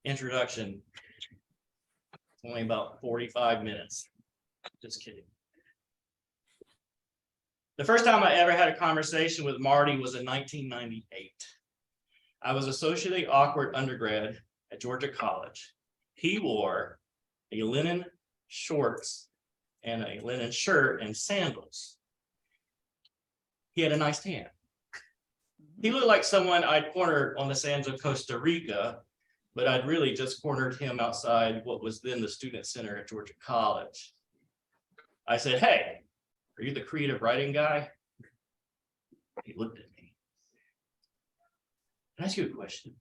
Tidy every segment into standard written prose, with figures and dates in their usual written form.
introduction. It's only about 45 minutes. Just kidding. The first time I ever had a conversation with Marty was in 1998. I was a socially awkward undergrad at Georgia College. He wore a linen shorts and a linen shirt and sandals. He had a nice tan. He looked like someone I'd cornered on the sands of Costa Rica, but I'd really just cornered him outside what was then the Student Center at Georgia College. I said, "Hey, are you the creative writing guy?" He looked at me. "Can I ask you a question?"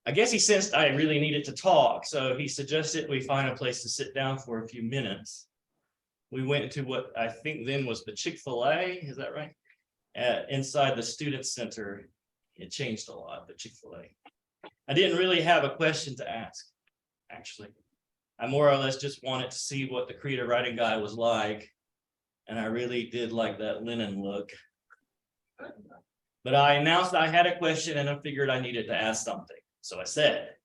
I guess he sensed I really needed to talk, so he suggested we find a place to sit down for a few minutes. We went to what I think then was the Chick-fil-A, is that right? Inside the Student Center. It changed a lot, the Chick-fil-A. I didn't really have a question to ask, actually. I more or less just wanted to see what the creative writing guy was like, and I really did like that linen look. But I announced I had a question and I figured I needed to ask something. So I said,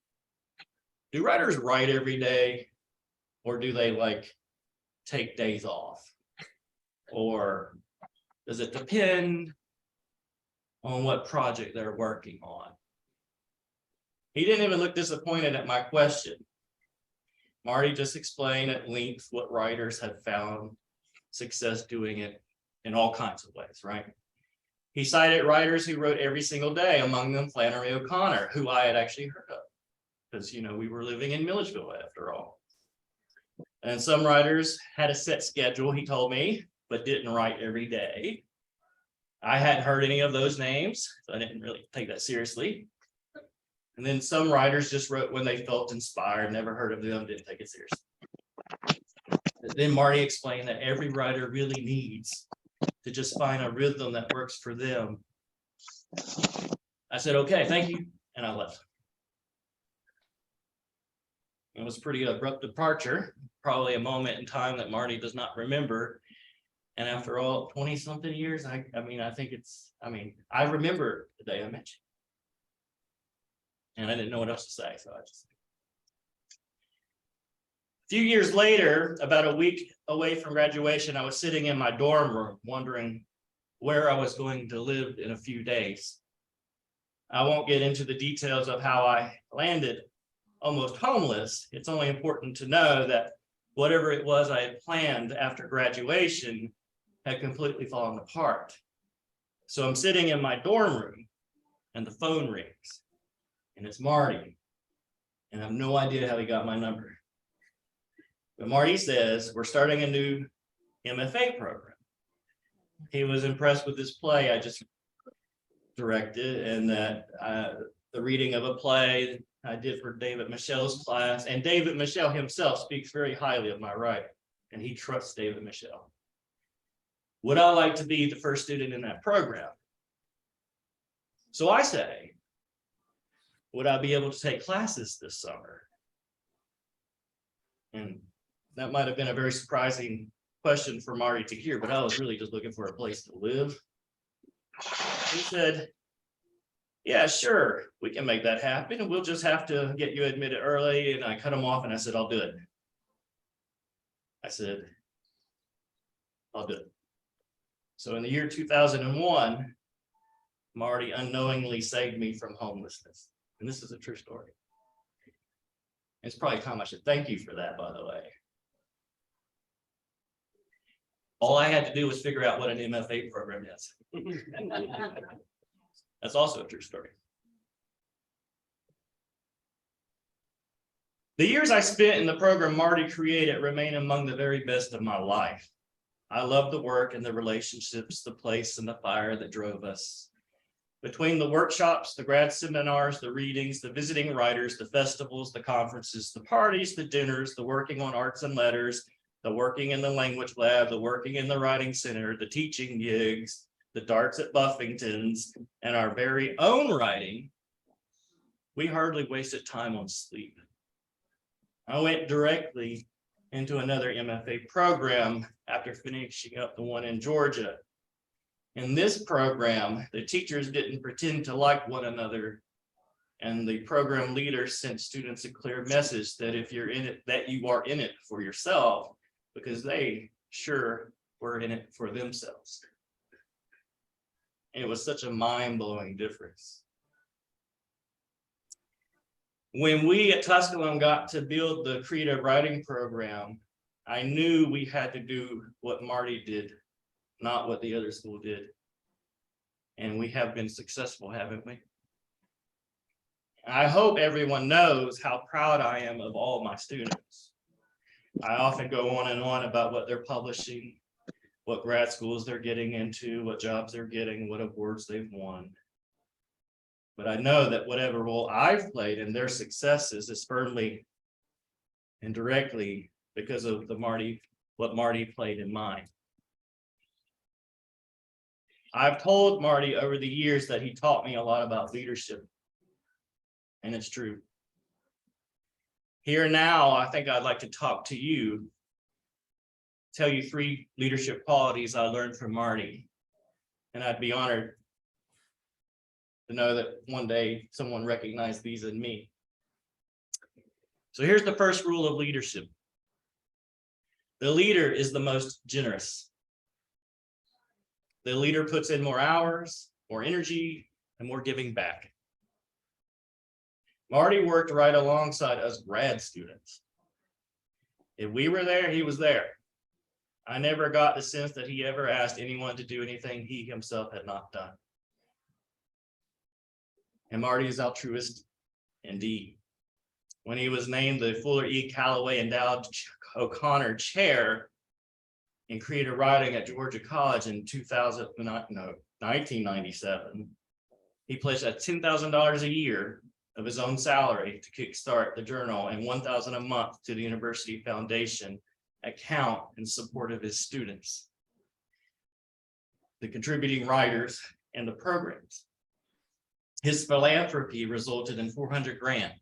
"Do writers write every day, or do they like take days off? Or does it depend on what project they're working on?" He didn't even look disappointed at my question. Marty just explained at length what writers have found success doing it in all kinds of ways, right? He cited writers who wrote every single day, among them Flannery O'Connor, who I had actually heard of, because we were living in Milledgeville after all. And some writers had a set schedule, he told me, but didn't write every day. I hadn't heard any of those names, so I didn't really take that seriously. And then some writers just wrote when they felt inspired, never heard of them, didn't take it seriously. Then Marty explained that every writer really needs to just find a rhythm that works for them. I said, "Okay, thank you," and I left. It was a pretty abrupt departure, probably a moment in time that Marty does not remember. And after all, 20-something years, I remember the day I met you. And I didn't know what else to say, so I just... A few years later, about a week away from graduation, I was sitting in my dorm room wondering where I was going to live in a few days. I won't get into the details of how I landed almost homeless. It's only important to know that whatever it was I had planned after graduation had completely fallen apart. So I'm sitting in my dorm room and the phone rings and it's Marty. And I have no idea how he got my number. But Marty says, "We're starting a new MFA program." He was impressed with this play I just directed, and that the reading of a play I did for David Michel's class. And David Michel himself speaks very highly of my writing, and he trusts David Michel. Would I like to be the first student in that program? So I say, would I be able to take classes this summer? And that might have been a very surprising question for Marty to hear, but I was really just looking for a place to live. He said, "Yeah, sure, we can make that happen, and we'll just have to get you admitted early." And I cut him off and I said, "I'll do it." I said, "I'll do it." So in the year 2001, Marty unknowingly saved me from homelessness. And this is a true story. It's probably time I should thank you for that, by the way. All I had to do was figure out what an MFA program is. That's also a true story. The years I spent in the program Marty created remain among the very best of my life. I love the work and the relationships, the place and the fire that drove us. Between the workshops, the grad seminars, the readings, the visiting writers, the festivals, the conferences, the parties, the dinners, the working on arts and letters, the working in the language lab, the working in the writing center, the teaching gigs, the darts at Buffington's, and our very own writing, we hardly wasted time on sleep. I went directly into another MFA program after finishing up the one in Georgia. In this program, the teachers didn't pretend to like one another. And the program leader sent students a clear message that if you're in it, that you are in it for yourself, because they sure were in it for themselves. And it was such a mind-blowing difference. When we at Tusculum got to build the creative writing program, I knew we had to do what Marty did, not what the other school did. And we have been successful, haven't we? I hope everyone knows how proud I am of all my students. I often go on and on about what they're publishing, what grad schools they're getting into, what jobs they're getting, what awards they've won. But I know that whatever role I've played in their successes is firmly and directly because of what Marty played in mine. I've told Marty over the years that he taught me a lot about leadership, and it's true. Here now, I think I'd like to talk to you, tell you 3 leadership qualities I learned from Marty, and I'd be honored to know that one day someone recognized these in me. So here's the first rule of leadership. The leader is the most generous. The leader puts in more hours, more energy, and more giving back. Marty worked right alongside us grad students. If we were there, he was there. I never got the sense that he ever asked anyone to do anything he himself had not done. And Marty is altruistic indeed. When he was named the Fuller E. Callaway Endowed O'Connor Chair in Creative Writing at Georgia College in 1997, he pledged $10,000 a year of his own salary to kickstart the journal and $1,000 a month to the University Foundation account in support of his students, the contributing writers, and the programs. His philanthropy resulted in $400,000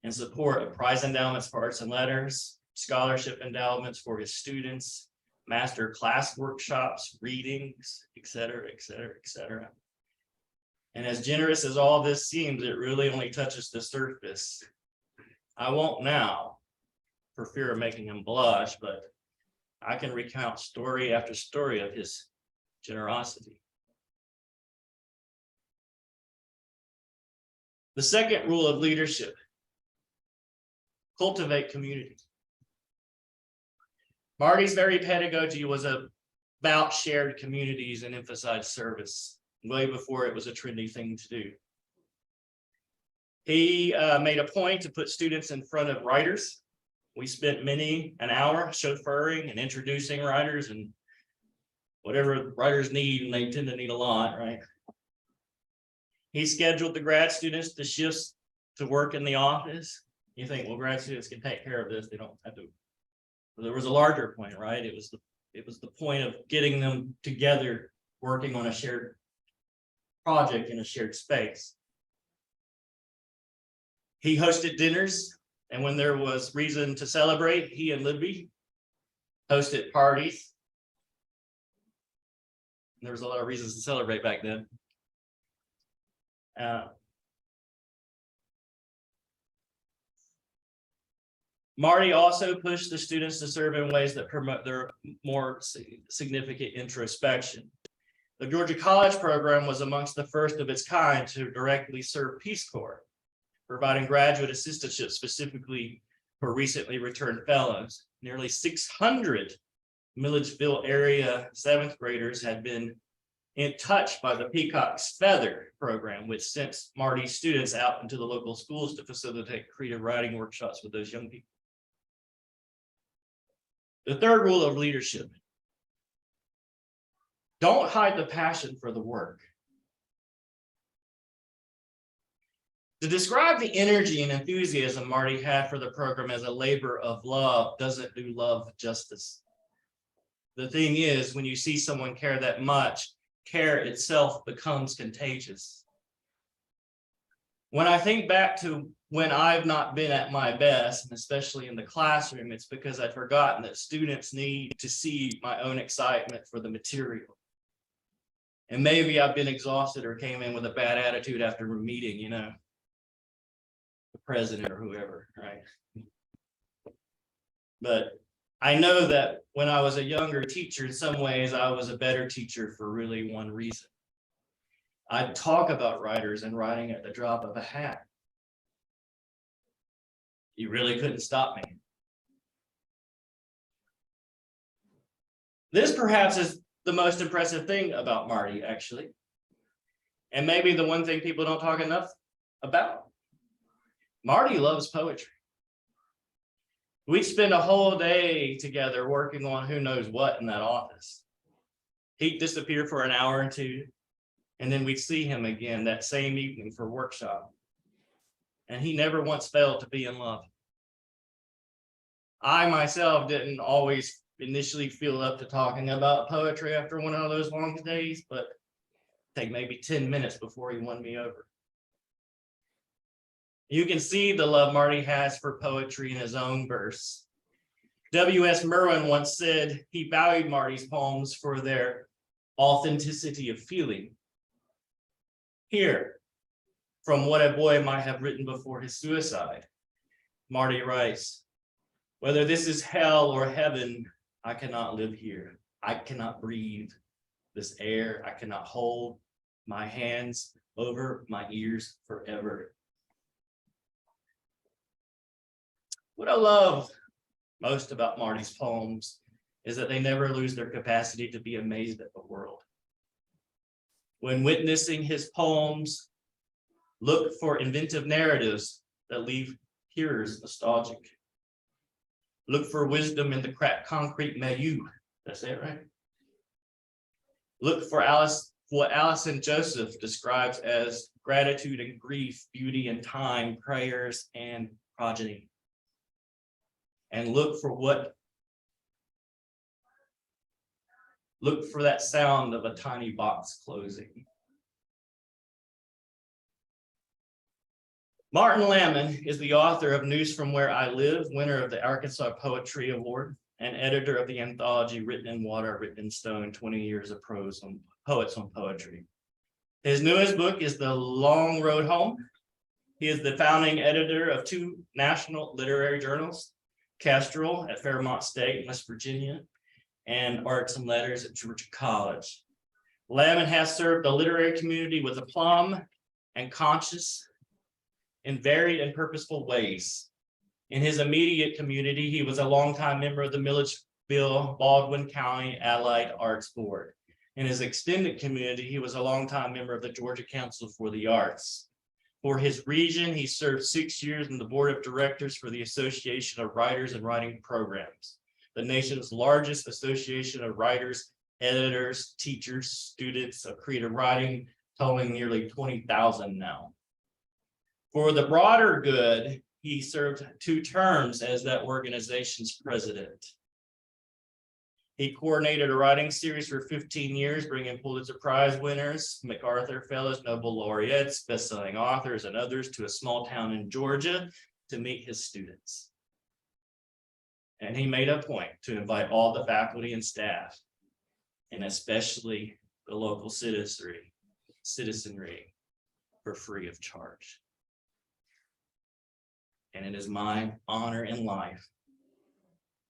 in support of prize endowments for arts and letters, scholarship endowments for his students, master class workshops, readings, et cetera, et cetera, et cetera. And as generous as all this seems, it really only touches the surface. I won't now, for fear of making him blush, but I can recount story after story of his generosity. The second rule of leadership: cultivate community. Marty's very pedagogy was about shared communities and emphasized service, way before it was a trendy thing to do. He made a point to put students in front of writers. We spent many an hour chauffeuring and introducing writers and whatever writers need, and they tend to need a lot, right? He scheduled the grad students to shifts to work in the office. You think, well, grad students can take care of this. They don't have to. But there was a larger point, right? It was the point of getting them together, working on a shared project in a shared space. He hosted dinners, and when there was reason to celebrate, he and Libby hosted parties. There was a lot of reasons to celebrate back then. Marty also pushed the students to serve in ways that promote their more significant introspection. The Georgia College program was amongst the first of its kind to directly serve Peace Corps, providing graduate assistantships specifically for recently returned fellows. Nearly 600 Milledgeville area 7th graders had been in touch by the Peacock's Feather program, which sent Marty's students out into the local schools to facilitate creative writing workshops with those young people. The third rule of leadership: don't hide the passion for the work. To describe the energy and enthusiasm Marty had for the program as a labor of love doesn't do love justice. The thing is, when you see someone care that much, care itself becomes contagious. When I think back to when I've not been at my best, and especially in the classroom, it's because I've forgotten that students need to see my own excitement for the material. And maybe I've been exhausted or came in with a bad attitude after a meeting, the president or whoever, right? But I know that when I was a younger teacher, in some ways, I was a better teacher for really one reason. I'd talk about writers and writing at the drop of a hat. You really couldn't stop me. This perhaps is the most impressive thing about Marty, actually. And maybe the one thing people don't talk enough about. Marty loves poetry. We'd spend a whole day together working on who knows what in that office. He'd disappear for an hour or two, and then we'd see him again that same evening for workshop. And he never once failed to be in love. I myself didn't always initially feel up to talking about poetry after one of those long days, but take maybe 10 minutes before he won me over. You can see the love Marty has for poetry in his own verse. W.S. Merwin once said he valued Marty's poems for their authenticity of feeling. Here, from what a boy might have written before his suicide, Marty writes, "Whether this is hell or heaven, I cannot live here. I cannot breathe this air. I cannot hold my hands over my ears forever." What I love most about Marty's poems is that they never lose their capacity to be amazed at the world. When witnessing his poems, look for inventive narratives that leave hearers nostalgic. Look for wisdom in the cracked concrete milieu. Did I say it right? Look for what Alison Joseph describes as gratitude and grief, beauty and time, prayers and progeny. And look for that sound of a tiny box closing. Martin Lammon is the author of News from Where I Live, winner of the Arkansas Poetry Award, and editor of the anthology Written in Water, Written in Stone, 20 Years of Poets on Poetry. His newest book is The Long Road Home. He is the founding editor of 2 national literary journals, Kestrel at Fairmont State, West Virginia, and Arts and Letters at Georgia College. Lammon has served the literary community with aplomb and conscience in varied and purposeful ways. In his immediate community, he was a longtime member of the Milledgeville Baldwin County Allied Arts Board. In his extended community, he was a longtime member of the Georgia Council for the Arts. For his region, he served 6 years in the board of directors for the Association of Writers and Writing Programs, the nation's largest association of writers, editors, teachers, students of creative writing, totaling nearly 20,000 now. For the broader good, he served 2 terms as that organization's president. He coordinated a writing series for 15 years, bringing Pulitzer Prize winners, MacArthur Fellows, Nobel laureates, best-selling authors, and others to a small town in Georgia to meet his students. And he made a point to invite all the faculty and staff, and especially the local citizenry, for free of charge. And it is my honor in life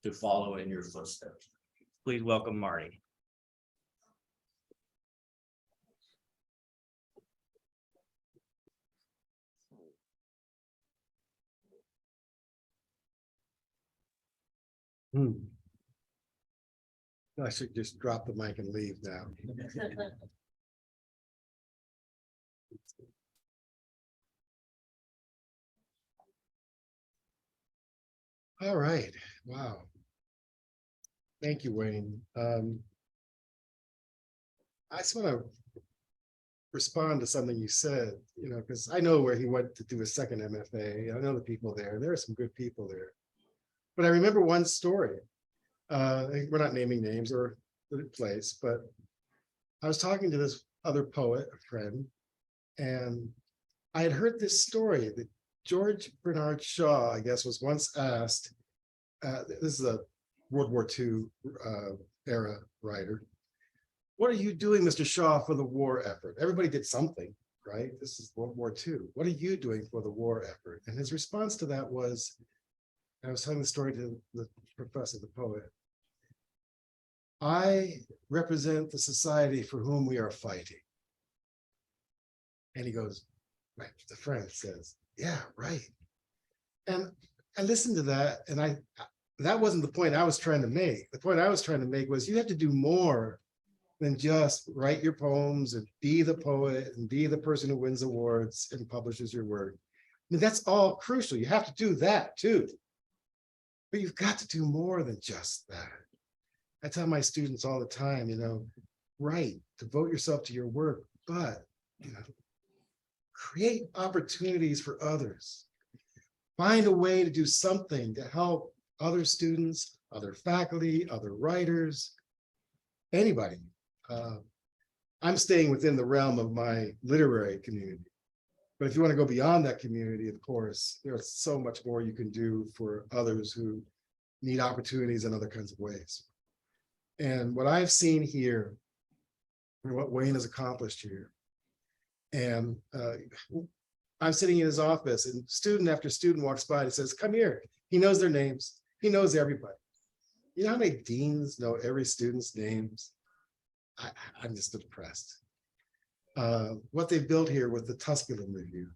to follow in your footsteps. Please welcome Marty. I should just drop the mic and leave now. All right. Wow. Thank you, Wayne. I just want to respond to something you said, because I know where he went to do his second MFA. I know the people there. There are some good people there. But I remember one story. We're not naming names or the place, but I was talking to this other poet, a friend, and I had heard this story that George Bernard Shaw, I guess, was once asked, this is a World War II era writer, "What are you doing, Mr. Shaw, for the war effort?" Everybody did something, right? This is World War II. What are you doing for the war effort? And his response to that was, I was telling the story to the professor, the poet. I represent the society for whom we are fighting. And he goes, right, the friend says, yeah, right. And I listened to that, and that wasn't the point I was trying to make. The point I was trying to make was you have to do more than just write your poems and be the poet and be the person who wins awards and publishes your work. I mean, that's all crucial. You have to do that too. But you've got to do more than just that. I tell my students all the time, write, devote yourself to your work, but, create opportunities for others. Find a way to do something to help other students, other faculty, other writers, anybody. I'm staying within the realm of my literary community. But if you want to go beyond that community, of course, there's so much more you can do for others who need opportunities in other kinds of ways. And what I've seen here, and what Wayne has accomplished here, and I'm sitting in his office, and student after student walks by and says, come here. He knows their names. He knows everybody. You know how many deans know every student's names? I'm just impressed. What they've built here with the Tusculum review.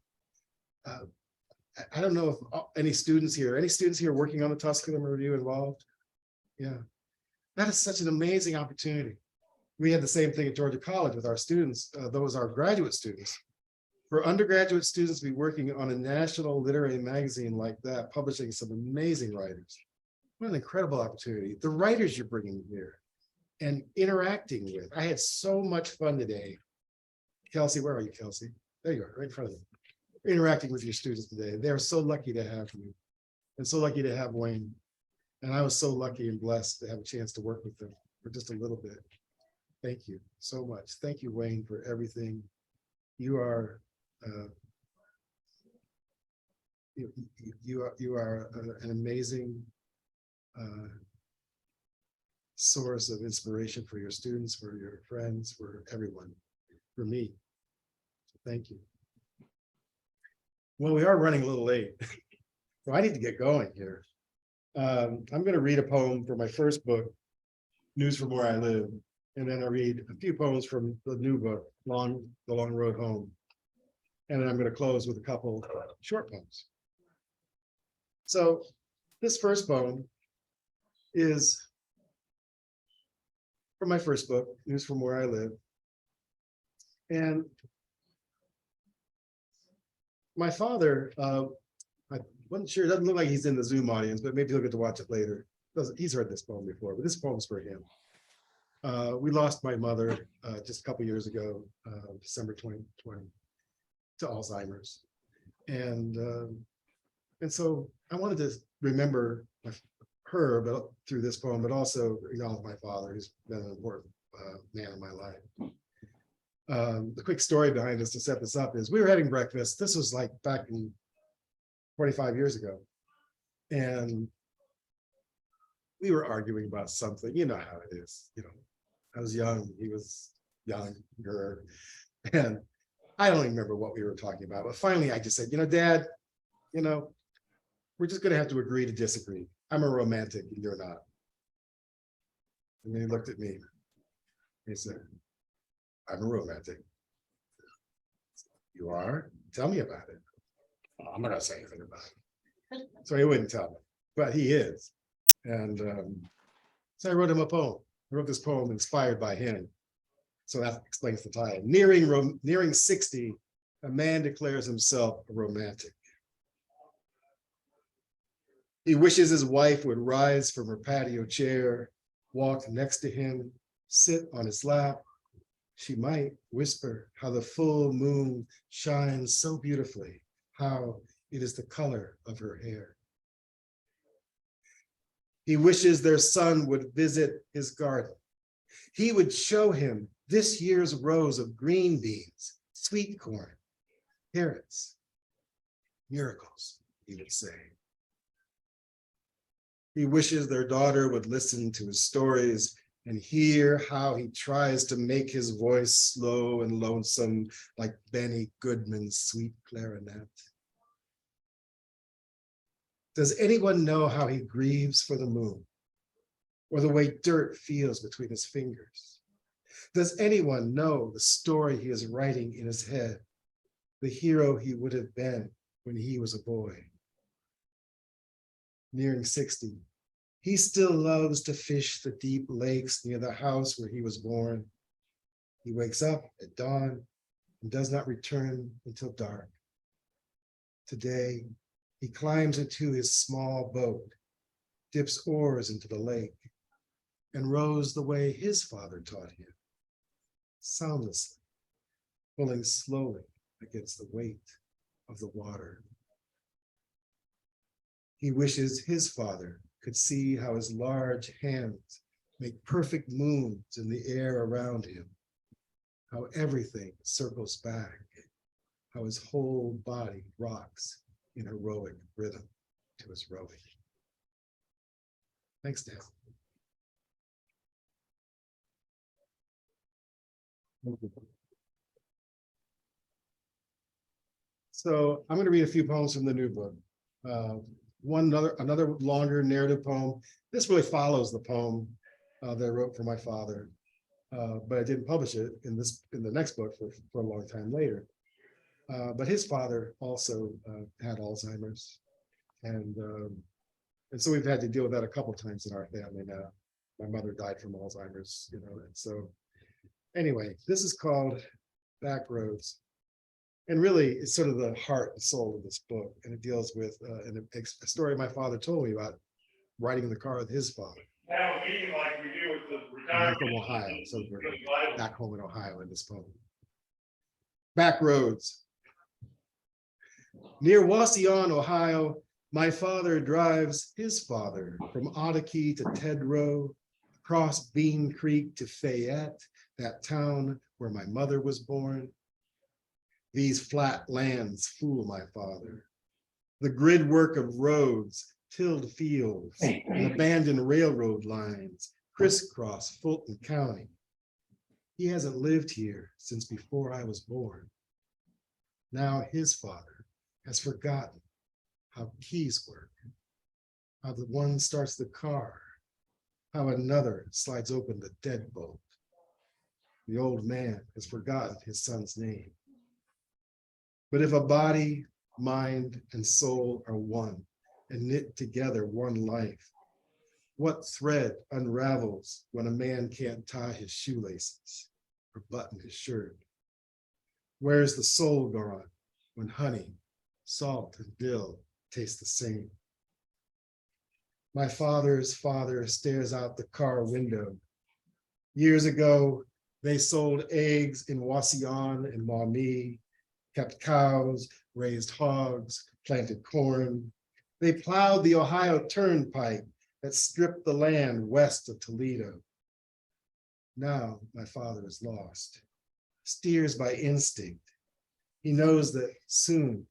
I don't know if any students here working on the Tusculum review involved? Yeah, that is such an amazing opportunity. We had the same thing at Georgia College with our students, those are graduate students. For undergraduate students to be working on a national literary magazine like that, publishing some amazing writers. What an incredible opportunity. The writers you're bringing here and interacting with. I had so much fun today. Kelsey, where are you, Kelsey? There you are, right in front of them. Interacting with your students today. They're so lucky to have you and so lucky to have Wayne. And I was so lucky and blessed to have a chance to work with them for just a little bit. Thank you so much. Thank you, Wayne, for everything. You are you are an amazing source of inspiration for your students, for your friends, for everyone, for me. Thank you. Well, we are running a little late, so I need to get going here. I'm going to read a poem from my first book, News from Where I Live, and then I'll read a few poems from the new book, The Long Road Home. And then I'm going to close with a couple short poems. So this first poem is from my first book, News from Where I Live. And my father, I wasn't sure, it doesn't look like he's in the Zoom audience, but maybe he'll get to watch it later. He's heard this poem before, but this poem's for him. We lost my mother just a couple years ago, December 2020, to Alzheimer's. And so I wanted to remember her, but through this poem, but also acknowledge my father, who's been an important man in my life. The quick story behind this to set this up is we were having breakfast. This was like back in 25 years ago. And we were arguing about something, you know how it is, I was young, he was younger, and I don't even remember what we were talking about, but finally I just said, Dad, we're just gonna have to agree to disagree. I'm a romantic and you're not. And then he looked at me, he said, I'm a romantic. You are? Tell me about it. I'm not gonna say anything about it. So he wouldn't tell me, but he is. And so I wrote him a poem. I wrote this poem inspired by him. So that explains the title. Nearing 60, a man declares himself a romantic. He wishes his wife would rise from her patio chair, walk next to him, sit on his lap. She might whisper how the full moon shines so beautifully, how it is the color of her hair. He wishes their son would visit his garden. He would show him this year's rows of green beans, sweet corn, carrots, miracles, he would say. He wishes their daughter would listen to his stories and hear how he tries to make his voice slow and lonesome like Benny Goodman's sweet clarinet? Does anyone know how he grieves for the moon, or the way dirt feels between his fingers? Does anyone know the story he is writing in his head, the hero he would have been when he was a boy? Nearing 60, he still loves to fish the deep lakes near the house where he was born. He wakes up at dawn and does not return until dark. Today, he climbs into his small boat, dips oars into the lake, and rows the way his father taught him, soundlessly, pulling slowly against the weight of the water. He wishes his father could see how his large hands make perfect moons in the air around him, how everything circles back, how his whole body rocks in heroic rhythm to his rowing. Thanks, Dan. So I'm going to read a few poems from the new book. Another longer narrative poem. This really follows the poem that I wrote for my father, but I didn't publish it in the next book for a long time later. But his father also had Alzheimer's, and so we've had to deal with that a couple times in our family now. My mother died from Alzheimer's, and so anyway, this is called Back Roads. And really, it's sort of the heart and soul of this book. And it deals with a story my father told me about riding in the car with his father. Have a meeting like we do with the retired. From Ohio, so we're back home in Ohio in this poem. Back Roads. Near Wauseon, Ohio, my father drives his father from Ottakee to Tedrow, across Bean Creek to Fayette, that town where my mother was born. These flat lands fool my father. The grid work of roads, tilled fields, and abandoned railroad lines crisscross Fulton County. He hasn't lived here since before I was born. Now his father has forgotten how keys work, how the one starts the car, how another slides open the deadbolt. The old man has forgotten his son's name. But if a body, mind, and soul are one and knit together one life, what thread unravels when a man can't tie his shoelaces or button his shirt? Where's the soul gone when honey, salt, and dill taste the same? My father's father stares out the car window. Years ago, they sold eggs in Wauseon and Maumee, kept cows, raised hogs, planted corn. They plowed the Ohio Turnpike that stripped the land west of Toledo. Now my father is lost, steers by instinct. He knows that soon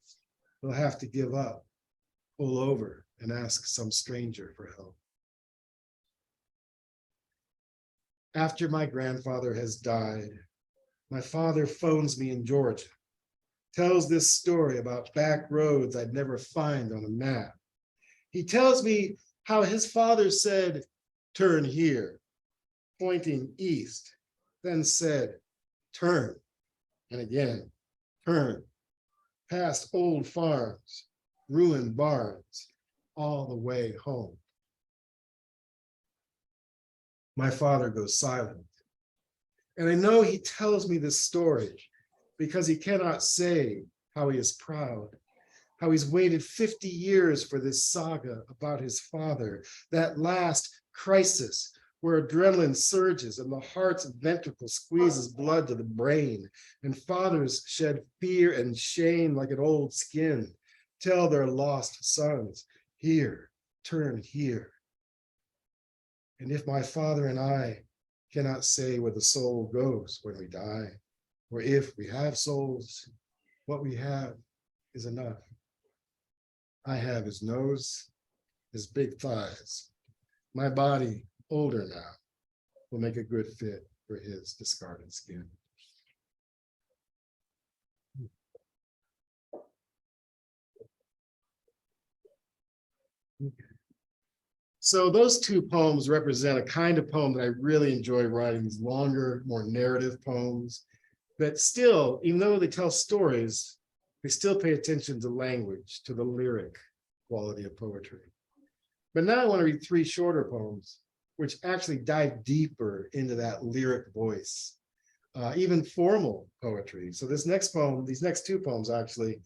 he'll have to give up, pull over, and ask some stranger for help. After my grandfather has died, my father phones me in Georgia, tells this story about back roads I'd never find on a map. He tells me how his father said, "Turn here," pointing east, then said, "Turn," and again, turn, past old farms, ruined barns, all the way home. My father goes silent. And I know he tells me this story because he cannot say how he is proud, how he's waited 50 years for this saga about his father, that last crisis where adrenaline surges and the heart's ventricle squeezes blood to the brain, and fathers shed fear and shame like an old skin, tell their lost sons, "Here, turn here." And if my father and I cannot say where the soul goes when we die, or if we have souls, what we have is enough. I have his nose, his big thighs, my body older now, will make a good fit for his discarded skin. So those two poems represent a kind of poem that I really enjoy writing, these longer, more narrative poems that still, even though they tell stories, they still pay attention to language, to the lyric quality of poetry. But now I want to read three shorter poems, which actually dive deeper into that lyric voice, even formal poetry. So this next poem, these next two poems actually,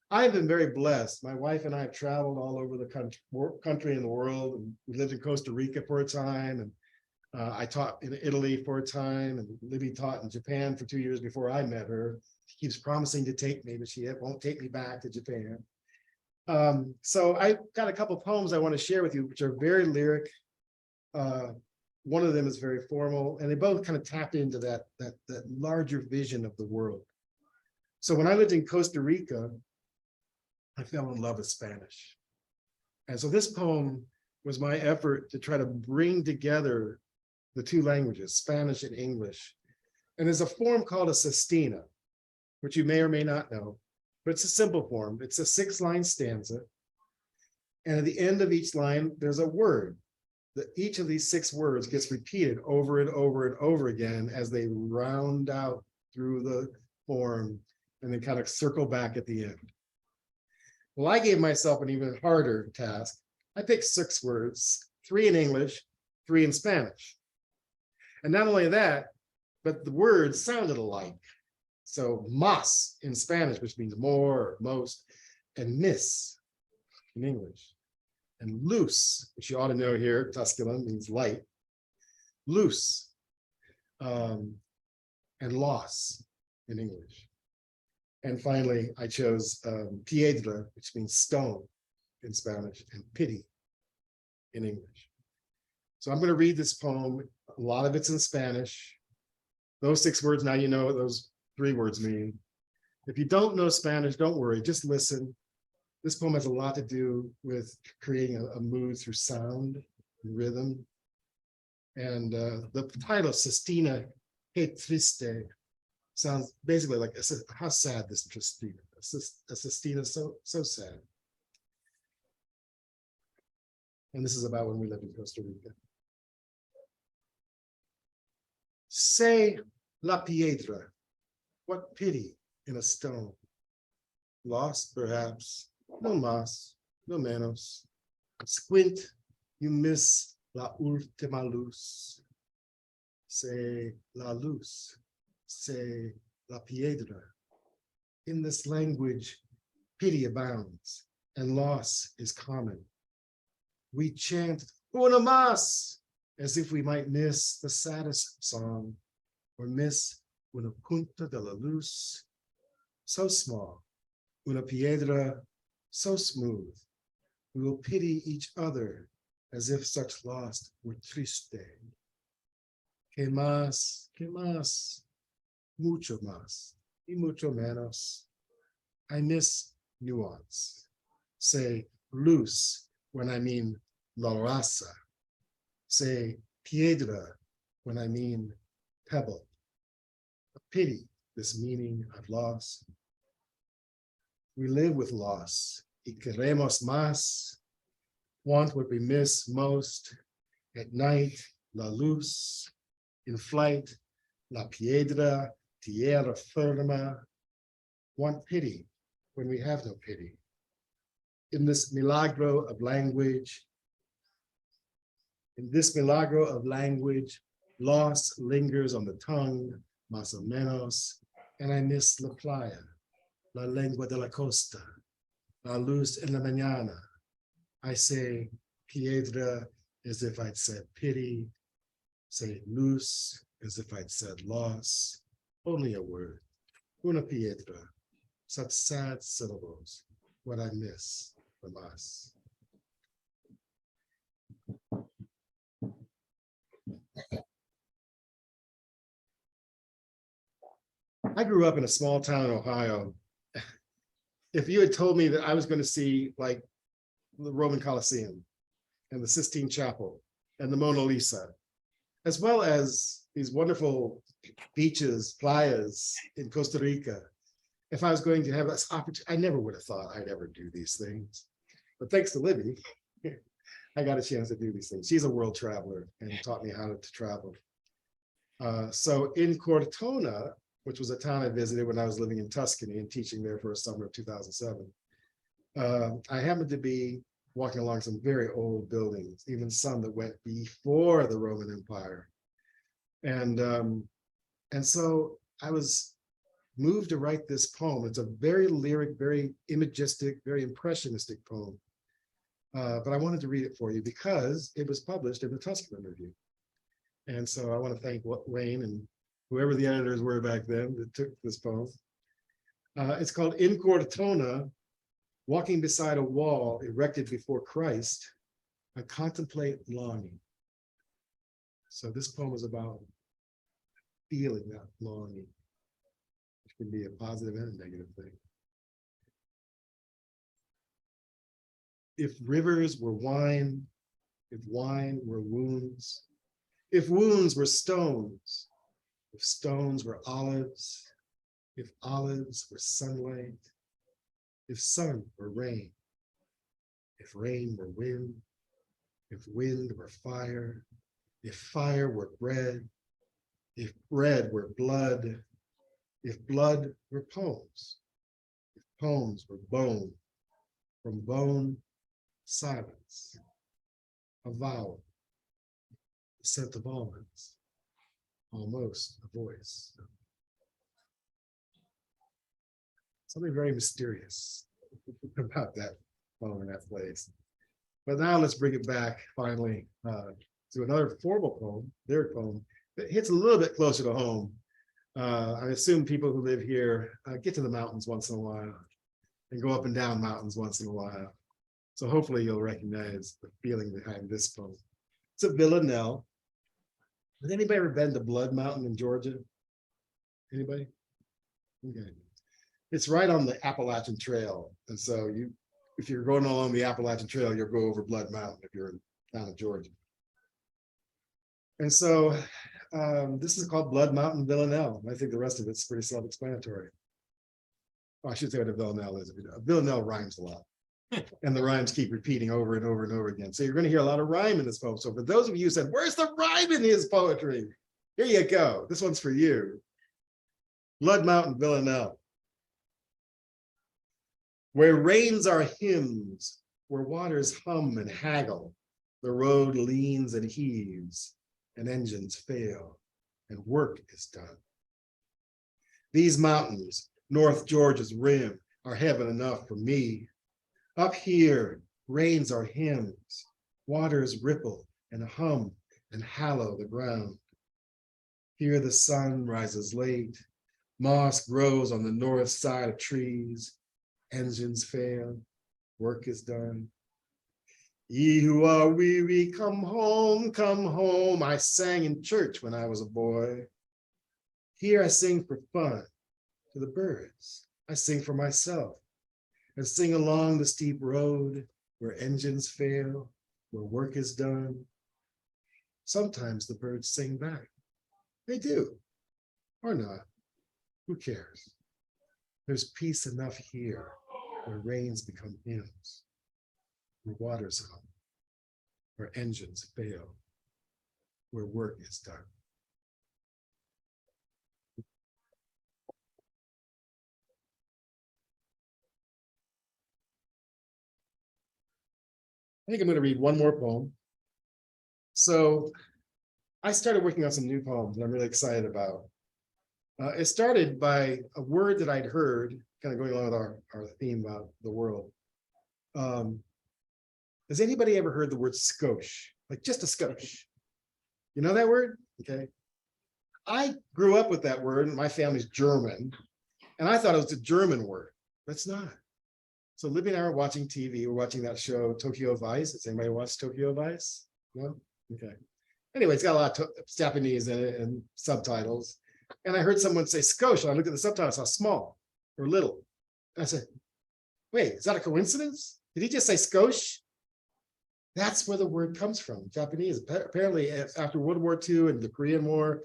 I've been very blessed. My wife and I have traveled all over the country and the world. And we lived in Costa Rica for a time, and I taught in Italy for a time, and Libby taught in Japan for 2 years before I met her. She keeps promising to take me, but she won't take me back to Japan. So I got a couple poems I want to share with you, which are very lyric. One of them is very formal, and they both kind of tap into that larger vision of the world. So when I lived in Costa Rica, I fell in love with Spanish. And so this poem was my effort to try to bring together the two languages, Spanish and English. And there's a form called a sestina, which you may or may not know, but it's a simple form. It's a 6-line stanza. And at the end of each line, there's a word. That each of these 6 words gets repeated over and over and over again as they round out through the form and then kind of circle back at the end. Well, I gave myself an even harder task. I picked 6 words, 3 in English, 3 in Spanish. And not only that, but the words sounded alike. So mas in Spanish, which means more or most, and miss in English. And luz, which you ought to know here, Tusculum means light, luz, and loss in English. And finally, I chose piedra, which means stone in Spanish, and pity in English. So I'm going to read this poem. A lot of it's in Spanish. Those 6 words, now you know what those 3 words mean. If you don't know Spanish, don't worry, just listen. This poem has a lot to do with creating a mood through sound and rhythm. And the title, Sestina, Que Triste, sounds basically like, how sad this Sestina. A Sestina, so sad. And this is about when we lived in Costa Rica. Say la piedra, what pity in a stone. Lost, perhaps, no más, no menos. Squint, you miss la última luz. Say la luz, say la piedra. In this language, pity abounds and loss is common. We chant una más as if we might miss the saddest song or miss una punta de la luz, so small, una piedra so smooth. We will pity each other as if such loss were triste. Que más, mucho más, y mucho menos. I miss nuance. Say luz when I mean la raza. Say piedra when I mean pebble. A pity, this meaning of loss. We live with loss. Y queremos más. Want what we miss most. At night, la luz. In flight, la piedra, tierra firma. Want pity when we have no pity. In this milagro of language, loss lingers on the tongue, más o menos, and I miss la playa, la lengua de la costa, la luz en la mañana. I say piedra as if I'd said pity, say luz as if I'd said loss, only a word, una piedra, such sad syllables, what I miss from us. I grew up in a small town in Ohio. If you had told me that I was going to see like the Roman Colosseum and the Sistine Chapel and the Mona Lisa as well as these wonderful beaches, playas in Costa Rica. If I was going to have this opportunity, I never would have thought I'd ever do these things. But thanks to Libby, I got a chance to do these things. She's a world traveler and taught me how to travel. So in Cortona, which was a town I visited when I was living in Tuscany and teaching there for a summer of 2007, I happened to be walking along some very old buildings, even some that went before the Roman Empire. And so I was moved to write this poem. It's a very lyric, very imagistic, very impressionistic poem. But I wanted to read it for you because it was published in the Tusculum Review. And so I want to thank Wayne and whoever the editors were back then that took this poem. It's called In Cortona, Walking Beside a Wall Erected Before Christ, I Contemplate Longing. So this poem is about feeling that longing, which can be a positive and a negative thing. If rivers were wine, if wine were wounds, if wounds were stones, if stones were olives, if olives were sunlight, if sun were rain, if rain were wind, if wind were fire, if fire were bread, if bread were blood, if blood were poems, if poems were bone, from bone, silence, a vowel, the scent of almonds, almost a voice. Something very mysterious about that poem in that place. But now let's bring it back finally to another formal poem, lyric poem, that hits a little bit closer to home. I assume people who live here get to the mountains once in a while and go up and down mountains once in a while. So hopefully you'll recognize the feeling behind this poem. It's a villanelle. Has anybody ever been to Blood Mountain in Georgia? Anybody? Okay. It's right on the Appalachian Trail. And so if you're going along the Appalachian Trail, you'll go over Blood Mountain if you're down in Georgia. And so this is called Blood Mountain Villanelle. I think the rest of it's pretty self-explanatory. Oh, I should say what a villanelle is. A villanelle rhymes a lot. And the rhymes keep repeating over and over and over again. So you're going to hear a lot of rhyme in this poem. So for those of you who said, where's the rhyme in his poetry? Here you go. This one's for you. Blood Mountain Villanelle. Where rains are hymns, where waters hum and haggle, the road leans and heaves, and engines fail, and work is done. These mountains, North Georgia's rim, are heaven enough for me. Up here, rains are hymns, waters ripple and hum and hallow the ground. Here the sun rises late, moss grows on the north side of trees, engines fail, work is done. Ye who are weary, come home, I sang in church when I was a boy. Here I sing for fun, to the birds, I sing for myself, and sing along the steep road where engines fail, where work is done. Sometimes the birds sing back. They do, or not, who cares? There's peace enough here where rains become hymns, where waters hum, where engines fail, where work is done. I think I'm going to read one more poem. So I started working on some new poems that I'm really excited about. It started by a word that I'd heard, kind of going along with our theme about the world. Has anybody ever heard the word skosh? Like just a skosh? You know that word? Okay. I grew up with that word, and my family's German, and I thought it was a German word. But it's not. So Libby and I were watching TV. We're watching that show, Tokyo Vice. Has anybody watched Tokyo Vice? No? Okay. Anyway, it's got a lot of Japanese in it and subtitles. And I heard someone say skosh, and I looked at the subtitles, how small or little. And I said, wait, is that a coincidence? Did he just say skosh? That's where the word comes from, Japanese. Apparently, after World War II and the Korean War,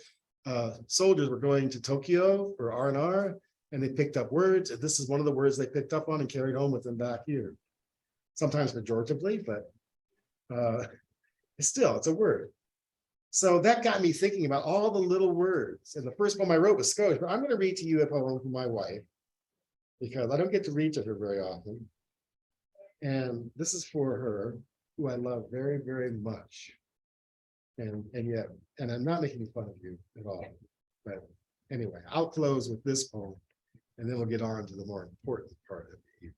soldiers were going to Tokyo for R&R, and they picked up words. And this is one of the words they picked up on and carried home with them back here. Sometimes pejoratively, but still, it's a word. So that got me thinking about all the little words. And the first poem I wrote was Scottish, but I'm going to read to you a poem from my wife, because I don't get to read to her very often. And this is for her, who I love very, very much. And I'm not making fun of you at all. But anyway, I'll close with this poem, and then we'll get on to the more important part of the evening.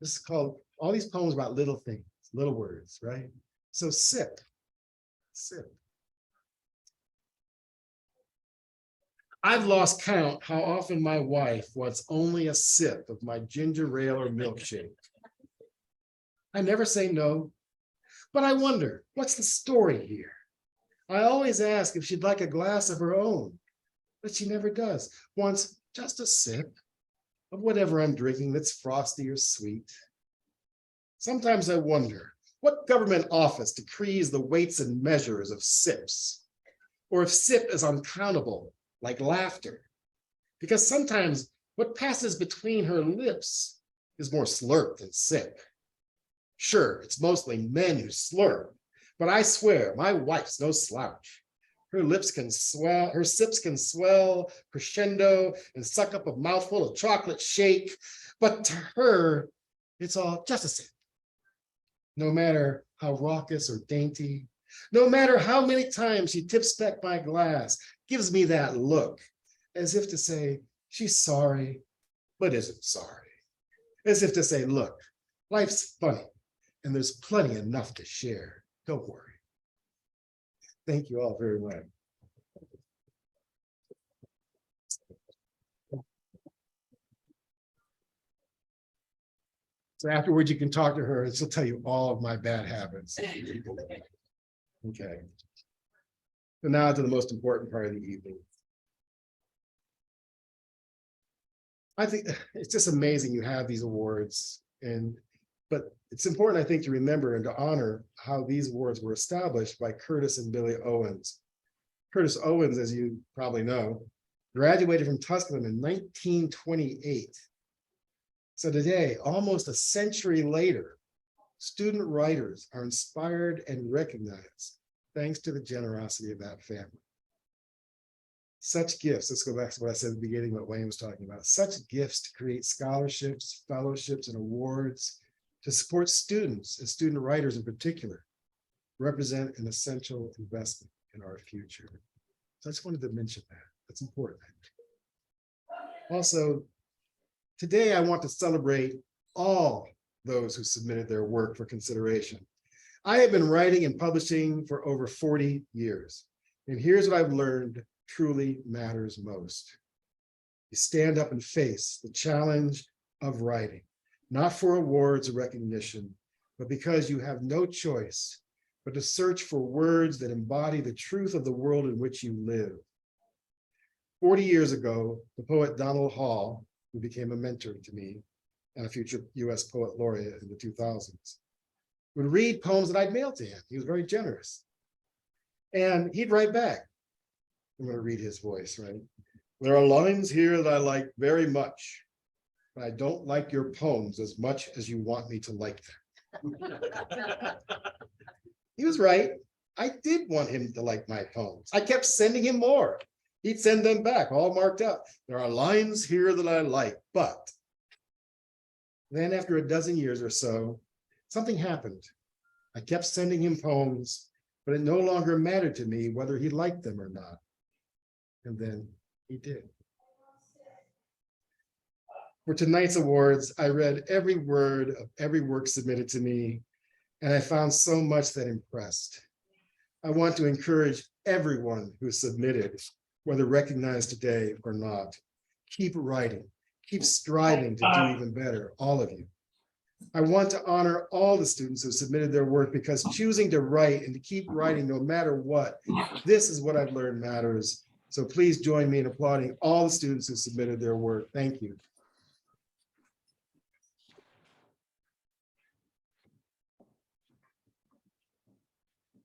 This is called, all these poems about little things, little words, right? So sip. I've lost count how often my wife wants only a sip of my ginger ale or milkshake. I never say no, but I wonder, what's the story here? I always ask if she'd like a glass of her own, but she never does. Wants just a sip of whatever I'm drinking that's frosty or sweet. Sometimes I wonder, what government office decrees the weights and measures of sips? Or if sip is uncountable, like laughter? Because sometimes what passes between her lips is more slurp than sip. Sure, it's mostly men who slurp, but I swear my wife's no slouch. Her lips can swell, her sips can swell, crescendo, and suck up a mouthful of chocolate shake, but to her, it's all just a sip. No matter how raucous or dainty, no matter how many times she tips back my glass, gives me that look, as if to say, she's sorry, but isn't sorry. As if to say, look, life's funny, and there's plenty enough to share. Don't worry. Thank you all very much. So afterwards, you can talk to her and she'll tell you all of my bad habits. Okay. So now to the most important part of the evening. I think it's just amazing you have these awards, but it's important, I think, to remember and to honor how these awards were established by Curtis and Billie Owens. Curtis Owens, as you probably know, graduated from Tusculum in 1928. So today, almost a century later, student writers are inspired and recognized thanks to the generosity of that family. Such gifts, let's go back to what I said at the beginning, what Wayne was talking about, such gifts to create scholarships, fellowships, and awards to support students and student writers in particular, represent an essential investment in our future. So I just wanted to mention that. That's important. Also, today I want to celebrate all those who submitted their work for consideration. I have been writing and publishing for over 40 years, and here's what I've learned truly matters most. You stand up and face the challenge of writing, not for awards or recognition, but because you have no choice but to search for words that embody the truth of the world in which you live. 40 years ago, the poet Donald Hall, who became a mentor to me and a future US poet laureate in the 2000s, would read poems that I'd mailed to him. He was very generous. And he'd write back. I'm going to read his voice, right? There are lines here that I like very much, but I don't like your poems as much as you want me to like them. He was right. I did want him to like my poems. I kept sending him more. He'd send them back, all marked up. There are lines here that I like, but then after a dozen years or so, something happened. I kept sending him poems, but it no longer mattered to me whether he liked them or not. And then he did. For tonight's awards, I read every word of every work submitted to me, and I found so much that impressed. I want to encourage everyone who submitted, whether recognized today or not, keep writing, keep striving to do even better, all of you. I want to honor all the students who submitted their work, because choosing to write and to keep writing no matter what, this is what I've learned matters. So please join me in applauding all the students who submitted their work. Thank you.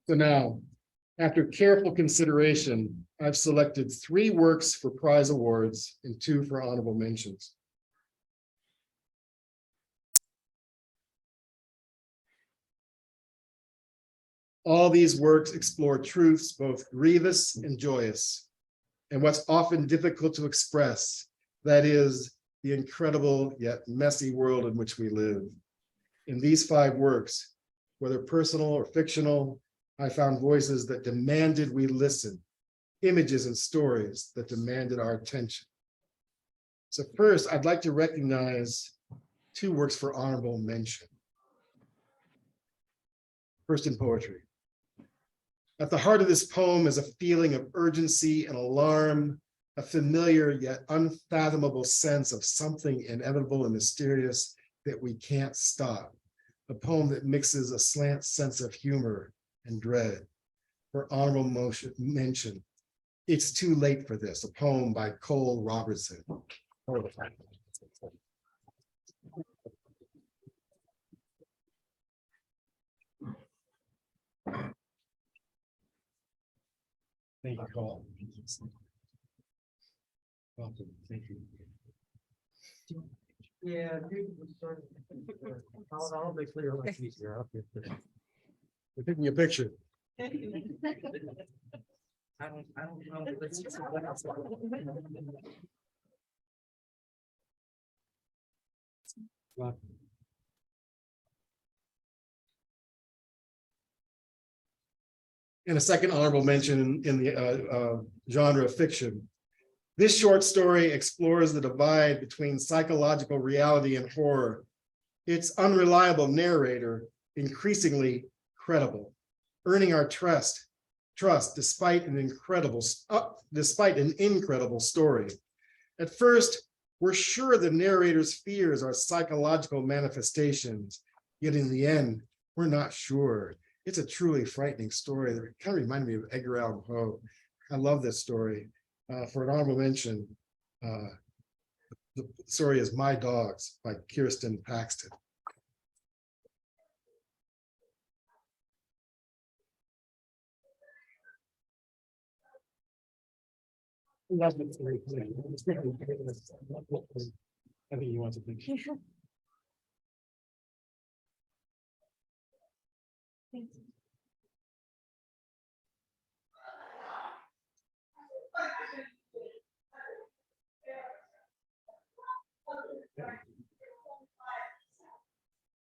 So now, after careful consideration, I've selected 3 works for prize awards and 2 for honorable mentions. All these works explore truths both grievous and joyous, and what's often difficult to express, that is, the incredible yet messy world in which we live. In these 5 works, whether personal or fictional, I found voices that demanded we listen, images and stories that demanded our attention. So first, I'd like to recognize 2 works for honorable mention. First, in poetry. At the heart of this poem is a feeling of urgency and alarm, a familiar yet unfathomable sense of something inevitable and mysterious that we can't stop. A poem that mixes a slant sense of humor and dread. For honorable mention, It's Too Late for This, a poem by Cole Robertson. Thank you, Cole. Welcome. Thank you. Yeah. I'll make clear like easier. We're taking a picture. I don't know. Let's just- Welcome. And a second honorable mention in the genre of fiction. This short story explores the divide between psychological reality and horror. Its unreliable narrator increasingly credible, earning our trust despite an incredible story. At first, we're sure the narrator's fears are psychological manifestations, yet in the end, we're not sure. It's a truly frightening story that kind of reminded me of Edgar Allan Poe. I love this story. For an honorable mention, the story is My Dogs by Kirsten Paxton. I think he wants a picture.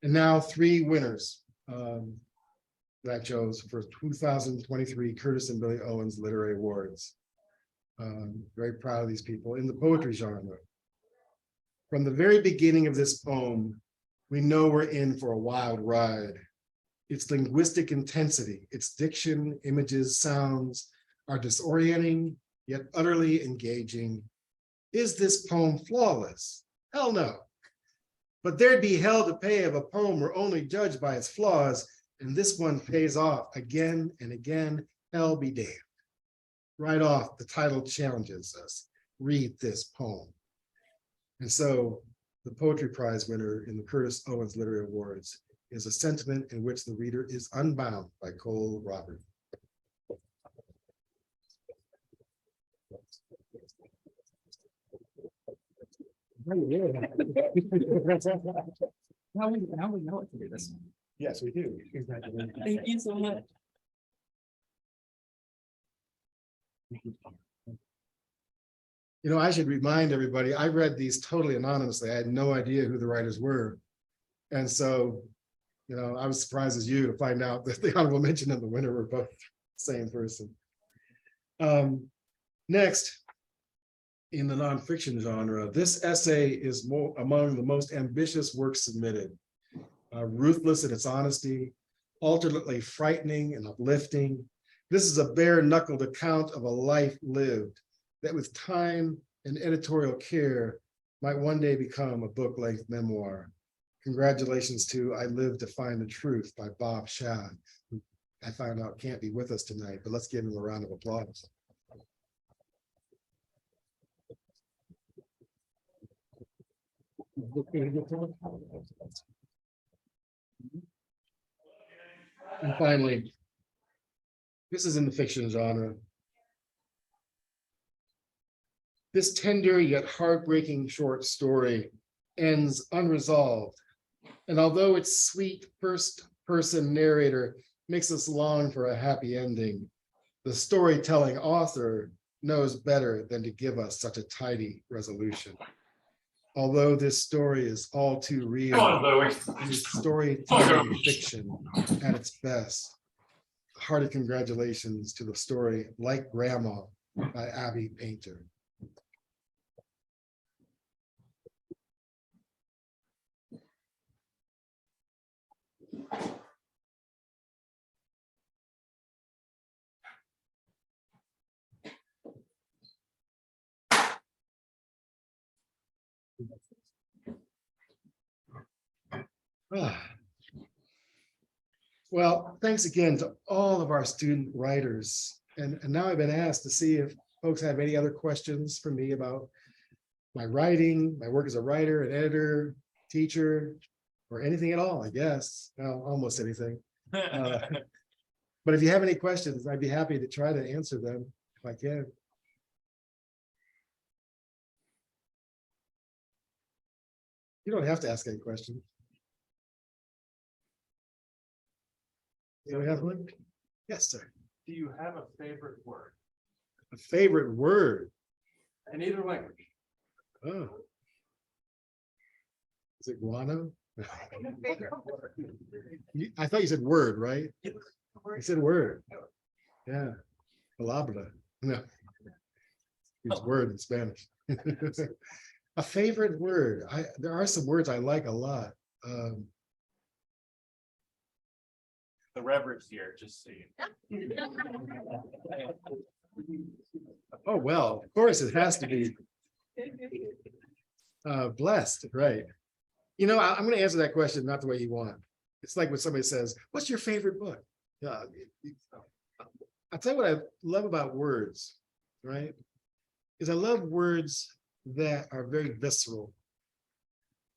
And now 3 winners that I chose for 2023 Curtis and Billie Owens Literary Awards. Very proud of these people in the poetry genre. From the very beginning of this poem, we know we're in for a wild ride. Its linguistic intensity, its diction, images, sounds are disorienting, yet utterly engaging. Is this poem flawless? Hell no. But there'd be hell to pay if a poem were only judged by its flaws, and this one pays off again and again, hell be damned. Right off, the title challenges us, read this poem. And so the Poetry Prize winner in the Curtis Owens Literary Awards is A Sentiment in Which the Reader is Unbound by Cole Robert. Now we know what to do this. Yes, we do. Thank you so much. You know, I should remind everybody, I read these totally anonymously. I had no idea who the writers were. And so, you know, I was surprised as you to find out that the honorable mention and the winner were both the same person. Next, in the nonfiction genre, this essay is among the most ambitious works submitted. Ruthless in its honesty, alternately frightening and uplifting. This is a bare-knuckled account of a life lived that with time and editorial care might one day become a book-length memoir. Congratulations to I Live to Find the Truth by Bob Shad, who I found out can't be with us tonight, but let's give him a round of applause. And finally, This is in the fiction genre. This tender yet heartbreaking short story ends unresolved. And although its sweet first-person narrator makes us long for a happy ending, the storytelling author knows better than to give us such a tidy resolution. Although this story is all too real, it is storytelling fiction at its best. Hearty congratulations to the story Like Grandma by Abby Painter. Ah. Well, thanks again to all of our student writers. And now I've been asked to see if folks have any other questions for me about my writing, my work as a writer, an editor, teacher, or anything at all, I guess. Well, almost anything. But if you have any questions, I'd be happy to try to answer them if I can. You don't have to ask any questions. You have one? Yes, sir. Do you have a favorite word A favorite word? in either language? Oh. Is it guano? I thought you said word, right? You said word. Yeah. Palabra. No. It's word in Spanish. A favorite word. There are some words I like a lot. The reverence here, just so you. Oh, well, of course, it has to be blessed, right? You know, I'm going to answer that question not the way you want. It's like when somebody says, what's your favorite book? I'll tell you what I love about words, right? Is I love words that are very visceral.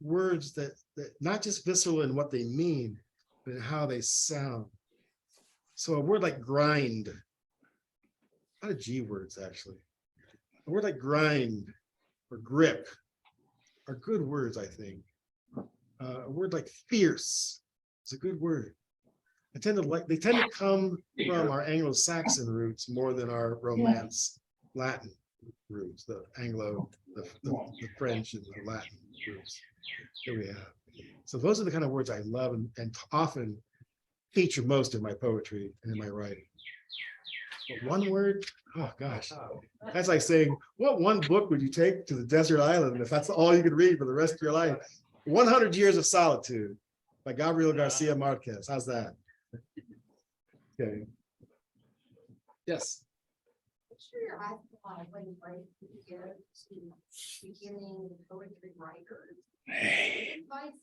Words that not just visceral in what they mean, but in how they sound. So a word like grind, a lot of G words actually. A word like grind or grip are good words, I think. A word like fierce is a good word. They tend to come from our Anglo-Saxon roots more than our Romance Latin roots, the French and the Latin roots. Here we have. So those are the kind of words I love and often feature most in my poetry and in my writing. But one word, oh gosh, that's like saying, what one book would you take to the desert island if that's all you could read for the rest of your life? 100 Years of Solitude by Gabriel Garcia Marquez. How's that? Okay. Yes. Sure, your eyes when you break to beginning poetry writers. What advice